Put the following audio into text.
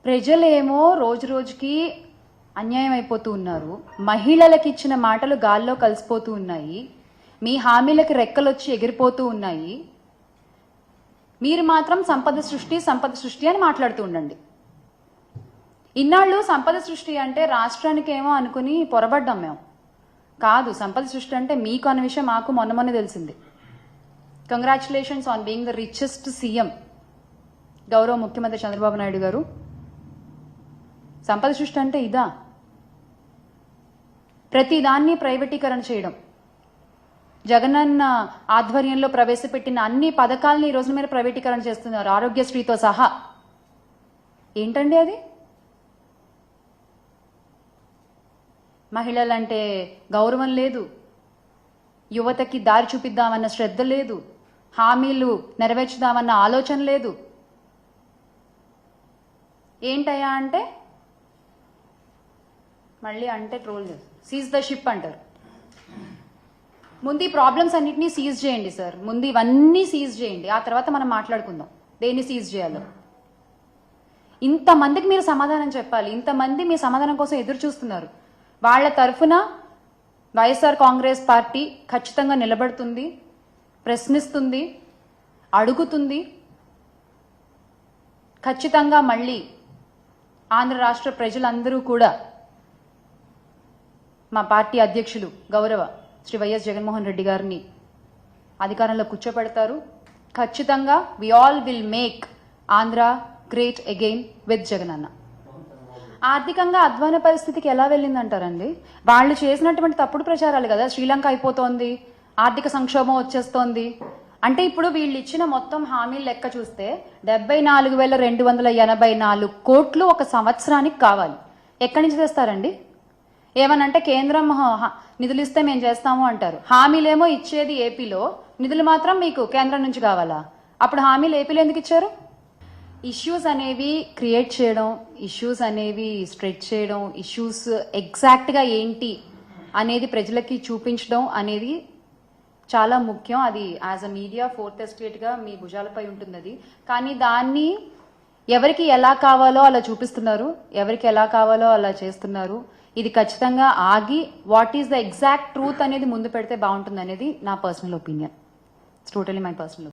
ప్రజలేమో రోజు రోజుకి అన్యాయం అయిపోతూ ఉన్నారు. మహిళలకు ఇచ్చిన మాటలు గాల్లో కలిసిపోతూ ఉన్నాయి. మీ హామీలకి రెక్కలొచ్చి ఎగిరిపోతూ ఉన్నాయి. మీరు మాత్రం సంపద సృష్టి అని మాట్లాడుతూ ఉండండి. ఇన్నాళ్ళు సంపద సృష్టి అంటే రాష్ట్రానికేమో అనుకుని పొరబడ్డాం మేము. కాదు, సంపద సృష్టి అంటే మీకు అన్న విషయం మాకు మొన్న తెలిసింది. Congratulations on being the richest CM గౌరవ ముఖ్యమంత్రి చంద్రబాబు నాయుడు గారు. సంపద సృష్టి అంటే ఇదా? ప్రతిదాన్ని ప్రైవేటీకరణ చేయడం, జగనన్న ఆధ్వర్యంలో ప్రవేశపెట్టిన అన్ని పథకాలని ఈ రోజు మీరు ప్రైవేటీకరణ చేస్తున్నారు, ఆరోగ్యశ్రీతో సహా. ఏంటండి అది? మహిళలంటే గౌరవం లేదు, యువతకి దారి చూపిద్దామన్న శ్రద్ధ లేదు, హామీలు నెరవేర్చుదామన్న ఆలోచన లేదు. ఏంటయ్యా అంటే మళ్ళీ అంటే ట్రోల్ చేస్తారు, సీజ్ ద షిప్ అంటారు. ముందు ఈ ప్రాబ్లమ్స్ అన్నింటినీ సీజ్ చేయండి సార్, ముందు ఇవన్నీ సీజ్ చేయండి, ఆ తర్వాత మనం మాట్లాడుకుందాం దేన్ని సీజ్ చేయాలో. ఇంతమందికి మీరు సమాధానం చెప్పాలి, ఇంతమంది మీ సమాధానం కోసం ఎదురు చూస్తున్నారు. వాళ్ళ తరఫున వైఎస్ఆర్ కాంగ్రెస్ పార్టీ ఖచ్చితంగా నిలబడుతుంది, ప్రశ్నిస్తుంది, అడుగుతుంది. ఖచ్చితంగా మళ్ళీ ఆంధ్ర రాష్ట్ర ప్రజలందరూ కూడా మా పార్టీ అధ్యక్షులు గౌరవ శ్రీ వైఎస్ జగన్మోహన్ రెడ్డి గారిని అధికారంలో కూర్చోపెడతారు. ఖచ్చితంగా we all will make Andhra great again with Jagan అన్న. ఆర్థికంగా అధ్వాన పరిస్థితికి ఎలా వెళ్ళిందంటారండి? వాళ్ళు చేసినటువంటి తప్పుడు ప్రచారాలు కదా. శ్రీలంక అయిపోతోంది, ఆర్థిక సంక్షోభం వచ్చేస్తోంది అంటే ఇప్పుడు వీళ్ళు ఇచ్చిన మొత్తం హామీలు లెక్క చూస్తే 74,284 కోట్లు ఒక సంవత్సరానికి కావాలి. ఎక్కడి నుంచి తెస్తారండి? ఏమనంటే కేంద్రం నిధులు ఇస్తే మేము చేస్తాము అంటారు. హామీలేమో ఇచ్చేది ఏపీలో, నిధులు మాత్రం మీకు కేంద్రం నుంచి కావాలా? అప్పుడు హామీలు ఏపీలో ఎందుకు ఇచ్చారు? ఇష్యూస్ అనేవి క్రియేట్ చేయడం, ఇష్యూస్ అనేవి స్ట్రెచ్ చేయడం, ఇష్యూస్ ఎగ్జాక్ట్గా ఏంటి అనేది ప్రజలకి చూపించడం అనేది చాలా ముఖ్యం. అది యాజ్ అ మీడియా ఫోర్త్ ఎస్టేట్గా మీ భుజాలపై ఉంటుంది అది. కానీ దాన్ని ఎవరికి ఎలా కావాలో అలా చూపిస్తున్నారు, ఎవరికి ఎలా కావాలో అలా చేస్తున్నారు. ఇది ఖచ్చితంగా ఆగి what is the exact truth అనేది ముందు పెడితే బాగుంటుంది అనేది నా personal opinion. It's totally my personal